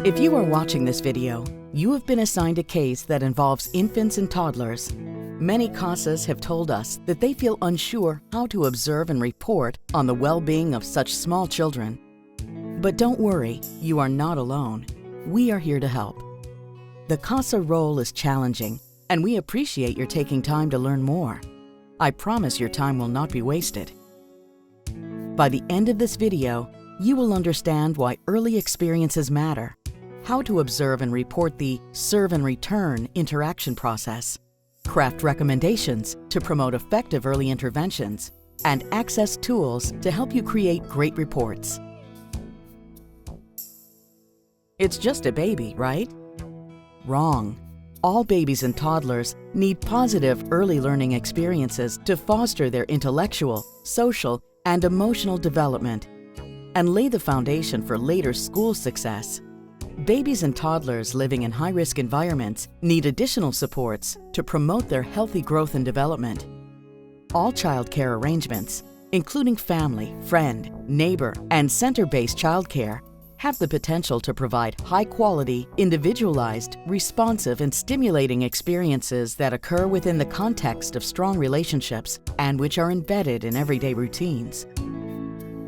If you are watching this video, you have been assigned a case that involves infants and toddlers. Many CASAs have told us that they feel unsure how to observe and report on the well-being of such small children. But don't worry, you are not alone. We are here to help. The CASA role is challenging, and we appreciate your taking time to learn more. I promise your time will not be wasted. By the end of this video, you will understand why early experiences matter, how to observe and report the serve and return interaction process, craft recommendations to promote effective early interventions, and access tools to help you create great reports. It's just a baby, right? Wrong. All babies and toddlers need positive early learning experiences to foster their intellectual, social, and emotional development and lay the foundation for later school success. Babies and toddlers living in high-risk environments need additional supports to promote their healthy growth and development. All child care arrangements, including family, friend, neighbor, and center-based childcare, have the potential to provide high-quality, individualized, responsive, and stimulating experiences that occur within the context of strong relationships and which are embedded in everyday routines.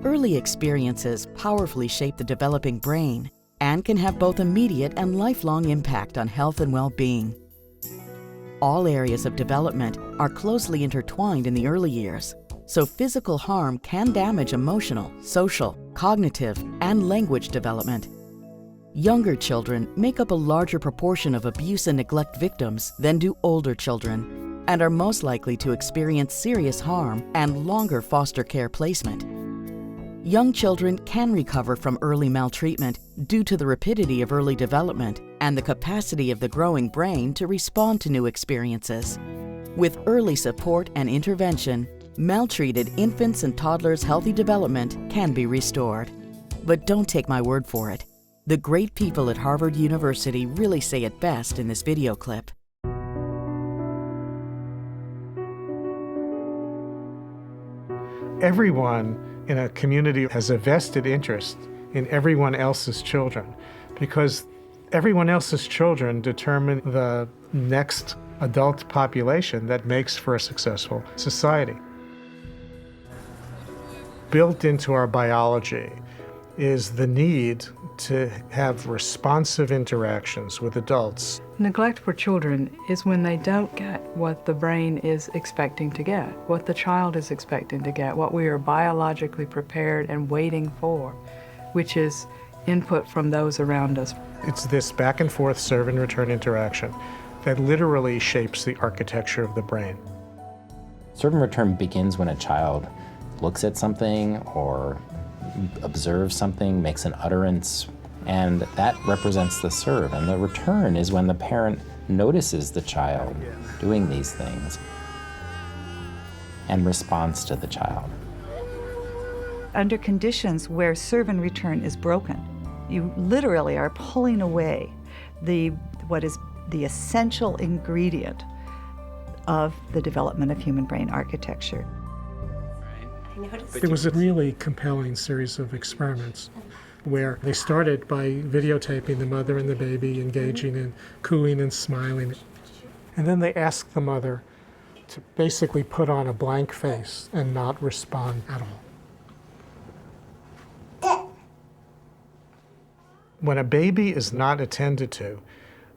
Early experiences powerfully shape the developing brain and can have both immediate and lifelong impact on health and well-being. All areas of development are closely intertwined in the early years, so physical harm can damage emotional, social, cognitive, and language development. Younger children make up a larger proportion of abuse and neglect victims than do older children, and are most likely to experience serious harm and longer foster care placement. Young children can recover from early maltreatment due to the rapidity of early development and the capacity of the growing brain to respond to new experiences. With early support and intervention, maltreated infants and toddlers' healthy development can be restored. But don't take my word for it. The great people at Harvard University really say it best in this video clip. Everyone in a community has a vested interest in everyone else's children because everyone else's children determine the next adult population that makes for a successful society. Built into our biology is the need to have responsive interactions with adults. Neglect for children is when they don't get what the brain is expecting to get, what the child is expecting to get, what we are biologically prepared and waiting for, which is input from those around us. It's this back and forth serve and return interaction that literally shapes the architecture of the brain. Serve and return begins when a child looks at something or observes something, makes an utterance, and that represents the serve. And the return is when the parent notices the child doing these things and responds to the child. Under conditions where serve and return is broken, you literally are pulling away what is the essential ingredient of the development of human brain architecture. It was a really compelling series of experiments where they started by videotaping the mother and the baby engaging in cooing and smiling. And then they asked the mother to basically put on a blank face and not respond at all. When a baby is not attended to,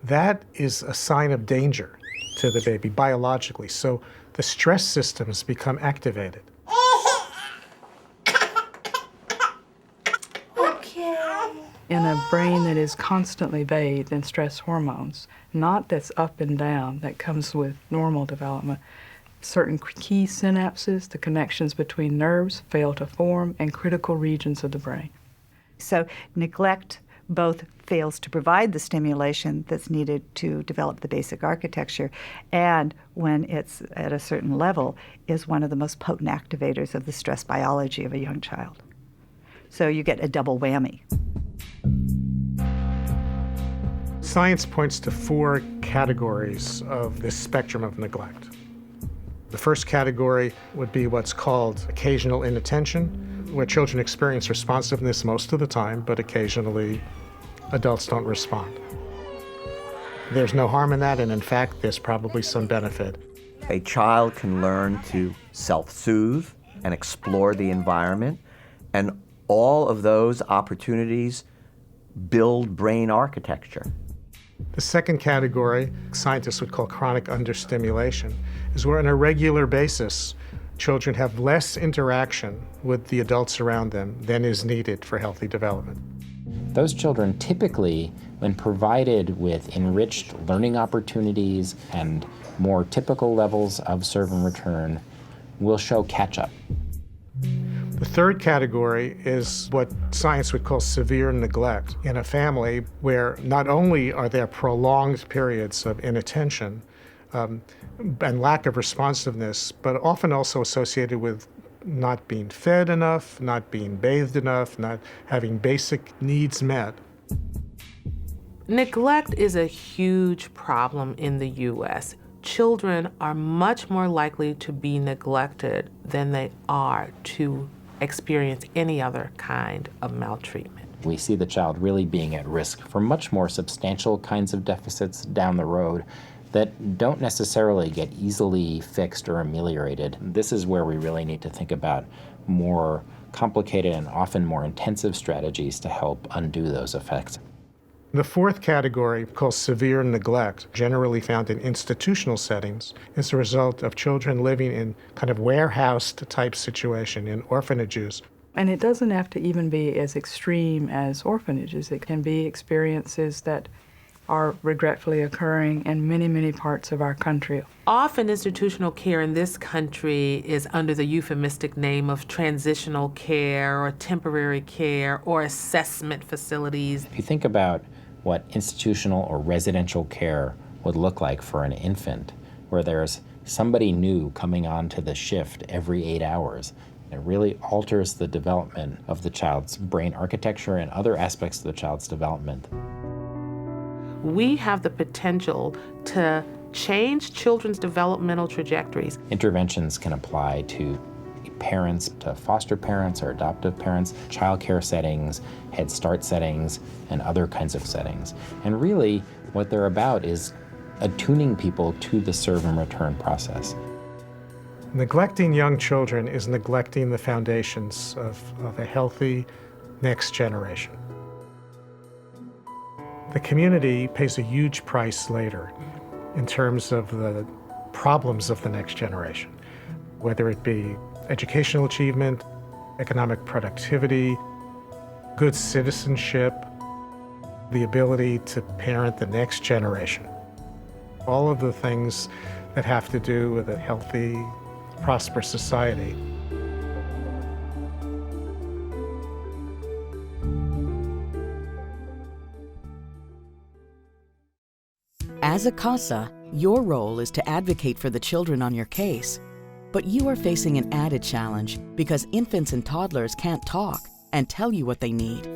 that is a sign of danger to the baby biologically. So the stress systems become activated. In a brain that is constantly bathed in stress hormones, not that's up and down, that comes with normal development, certain key synapses, the connections between nerves, fail to form, and critical regions of the brain. So neglect both fails to provide the stimulation that's needed to develop the basic architecture, and when it's at a certain level, is one of the most potent activators of the stress biology of a young child. So you get a double whammy. Science points to 4 categories of this spectrum of neglect. The first category would be what's called occasional inattention, where children experience responsiveness most of the time, but occasionally adults don't respond. There's no harm in that, and in fact, there's probably some benefit. A child can learn to self-soothe and explore the environment, and all of those opportunities build brain architecture. The second category, scientists would call chronic understimulation, is where on a regular basis, children have less interaction with the adults around them than is needed for healthy development. Those children typically, when provided with enriched learning opportunities and more typical levels of serve and return, will show catch-up. The third category is what science would call severe neglect in a family where not only are there prolonged periods of inattention and lack of responsiveness, but often also associated with not being fed enough, not being bathed enough, not having basic needs met. Neglect is a huge problem in the U.S. Children are much more likely to be neglected than they are to experience any other kind of maltreatment. We see the child really being at risk for much more substantial kinds of deficits down the road that don't necessarily get easily fixed or ameliorated. This is where we really need to think about more complicated and often more intensive strategies to help undo those effects. The fourth category, called severe neglect, generally found in institutional settings, is the result of children living in kind of warehoused type situation in orphanages. And it doesn't have to even be as extreme as orphanages. It can be experiences that are regretfully occurring in many, many parts of our country. Often institutional care in this country is under the euphemistic name of transitional care or temporary care or assessment facilities. If you think about what institutional or residential care would look like for an infant, where there's somebody new coming onto the shift every 8 hours, it really alters the development of the child's brain architecture and other aspects of the child's development. We have the potential to change children's developmental trajectories. Interventions can apply to parents, to foster parents or adoptive parents, child care settings, Head Start settings, and other kinds of settings. And really, what they're about is attuning people to the serve and return process. Neglecting young children is neglecting the foundations of a healthy next generation. The community pays a huge price later in terms of the problems of the next generation, whether it be educational achievement, economic productivity, good citizenship, the ability to parent the next generation. All of the things that have to do with a healthy, prosperous society. As a CASA, your role is to advocate for the children on your case. But you are facing an added challenge because infants and toddlers can't talk and tell you what they need.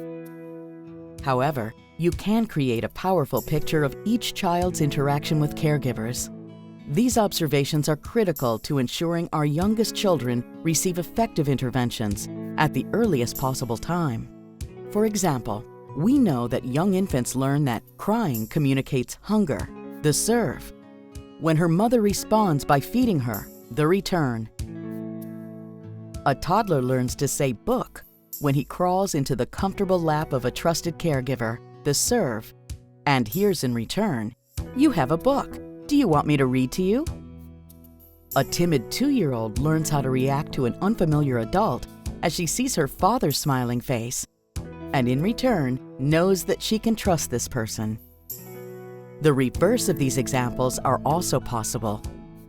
However, you can create a powerful picture of each child's interaction with caregivers. These observations are critical to ensuring our youngest children receive effective interventions at the earliest possible time. For example, we know that young infants learn that crying communicates hunger, the serve. When her mother responds by feeding her, the return. A toddler learns to say book when he crawls into the comfortable lap of a trusted caregiver, the serve, and hears in return, "You have a book. Do you want me to read to you?" A timid 2-year-old learns how to react to an unfamiliar adult as she sees her father's smiling face, and in return, knows that she can trust this person. The reverse of these examples are also possible.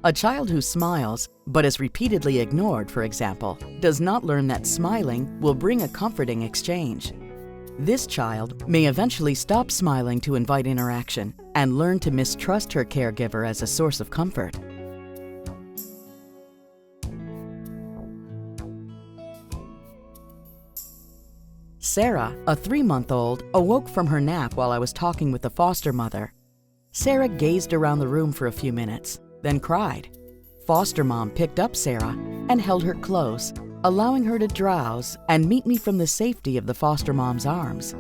A child who smiles, but is repeatedly ignored, for example, does not learn that smiling will bring a comforting exchange. This child may eventually stop smiling to invite interaction and learn to mistrust her caregiver as a source of comfort. Sarah, a 3-month-old, awoke from her nap while I was talking with the foster mother. Sarah gazed around the room for a few minutes, then cried. Foster mom picked up Sarah and held her close, allowing her to drowse and meet me from the safety of the foster mom's arms.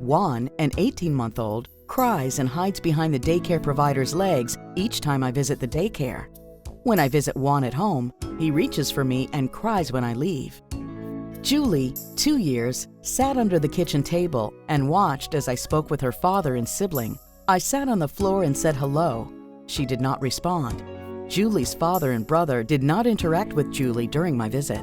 Juan, an 18-month-old, cries and hides behind the daycare provider's legs each time I visit the daycare. When I visit Juan at home, he reaches for me and cries when I leave. Julie, 2 years, sat under the kitchen table and watched as I spoke with her father and sibling. I sat on the floor and said hello. She did not respond. Julie's father and brother did not interact with Julie during my visit.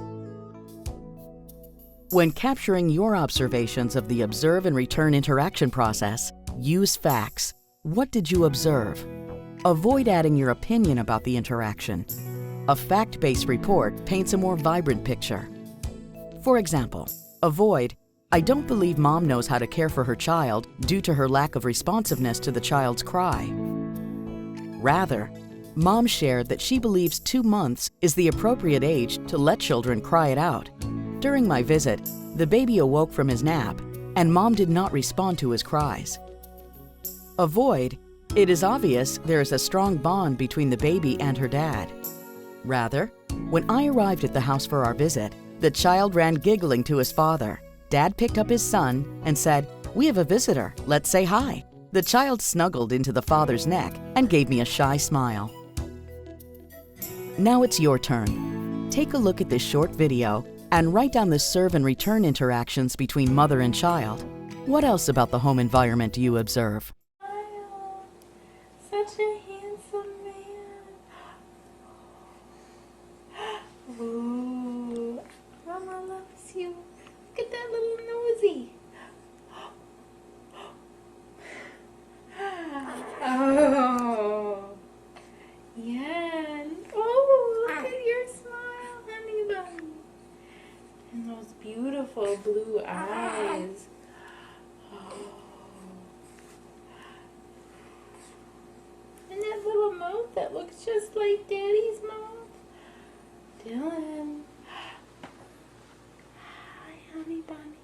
When capturing your observations of the observe and return interaction process, use facts. What did you observe? Avoid adding your opinion about the interaction. A fact-based report paints a more vibrant picture. For example, avoid, I don't believe mom knows how to care for her child due to her lack of responsiveness to the child's cry. Rather, mom shared that she believes 2 months is the appropriate age to let children cry it out. During my visit, the baby awoke from his nap, and mom did not respond to his cries. Avoid, it is obvious there is a strong bond between the baby and her dad. Rather, when I arrived at the house for our visit, the child ran giggling to his father. Dad picked up his son and said, "We have a visitor, let's say hi." The child snuggled into the father's neck and gave me a shy smile. Now it's your turn. Take a look at this short video and write down the serve and return interactions between mother and child. What else about the home environment do you observe? Such a handsome man. Ooh, Mama loves you. Look at that little nosy. Oh, yeah. Oh, look at your smile, honey bun. And those beautiful blue eyes. Oh. And that little mouth that looks just like Daddy's mouth. Dylan. Hi, honey bunny.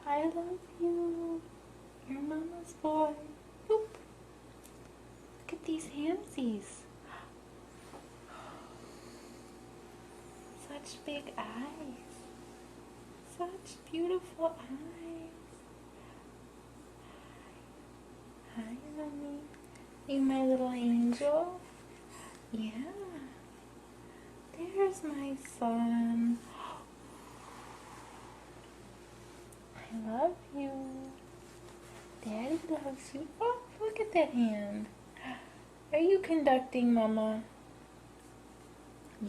I love you. You're Mama's boy. Oop. Look at these hamsies. Such big eyes. Such beautiful eyes. Hi, Mommy. You my little angel? Yeah. There's my son. I love you. Daddy loves you. Oh, look at that hand. Are you conducting, Mama?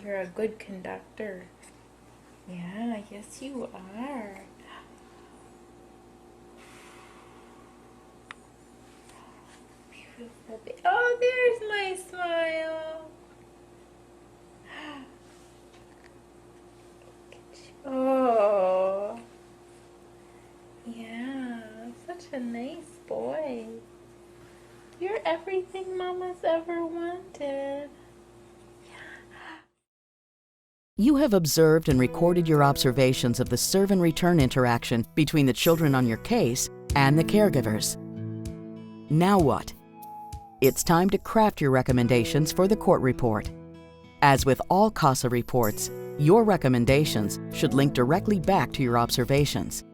You're a good conductor. Yeah, yes you are. Beautiful baby. Oh, there's my smile. Look at you. Oh. Yeah, such a nice boy. You're everything Mama's ever wanted. You have observed and recorded your observations of the serve and return interaction between the children on your case and the caregivers. Now what? It's time to craft your recommendations for the court report. As with all CASA reports, your recommendations should link directly back to your observations.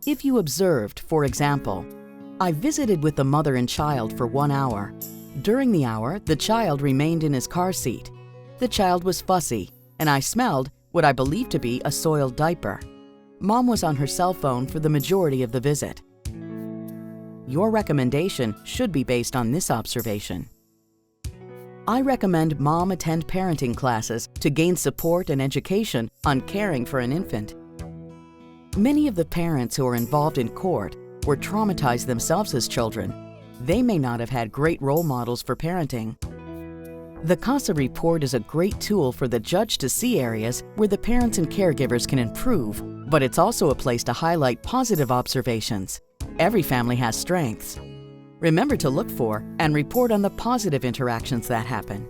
If you observed, for example, I visited with the mother and child for 1 hour. During the hour, the child remained in his car seat. The child was fussy, and I smelled what I believed to be a soiled diaper. Mom was on her cell phone for the majority of the visit. Your recommendation should be based on this observation. I recommend mom attend parenting classes to gain support and education on caring for an infant. Many of the parents who are involved in court were traumatized themselves as children. They may not have had great role models for parenting. The CASA report is a great tool for the judge to see areas where the parents and caregivers can improve, but it's also a place to highlight positive observations. Every family has strengths. Remember to look for and report on the positive interactions that happen.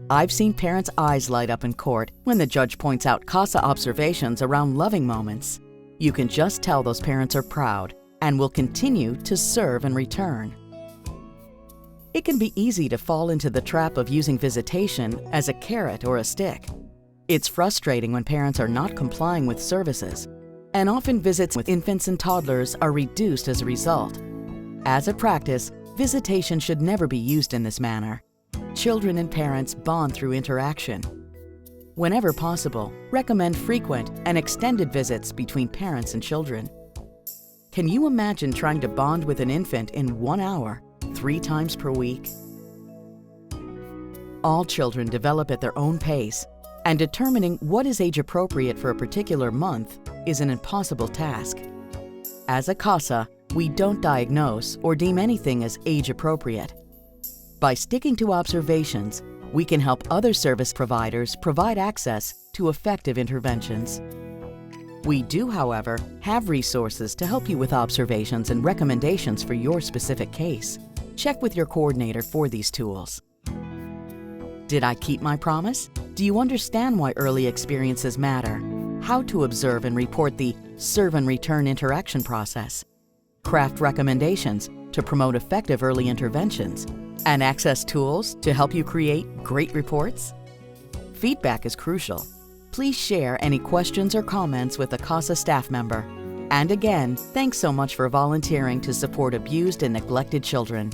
I've seen parents' eyes light up in court when the judge points out CASA observations around loving moments. You can just tell those parents are proud and will continue to serve and return. It can be easy to fall into the trap of using visitation as a carrot or a stick. It's frustrating when parents are not complying with services. and often visits with infants and toddlers are reduced as a result. As a practice, visitation should never be used in this manner. Children and parents bond through interaction. Whenever possible, recommend frequent and extended visits between parents and children. Can you imagine trying to bond with an infant in 1 hour, 3 times per week? All children develop at their own pace, and determining what is age appropriate for a particular month is an impossible task. As a CASA, we don't diagnose or deem anything as age appropriate. By sticking to observations, we can help other service providers provide access to effective interventions. We do, however, have resources to help you with observations and recommendations for your specific case. Check with your coordinator for these tools. Did I keep my promise? Do you understand why early experiences matter? How to observe and report the serve and return interaction process? Craft recommendations to promote effective early interventions? And access tools to help you create great reports? Feedback is crucial. Please share any questions or comments with a CASA staff member. And again, thanks so much for volunteering to support abused and neglected children.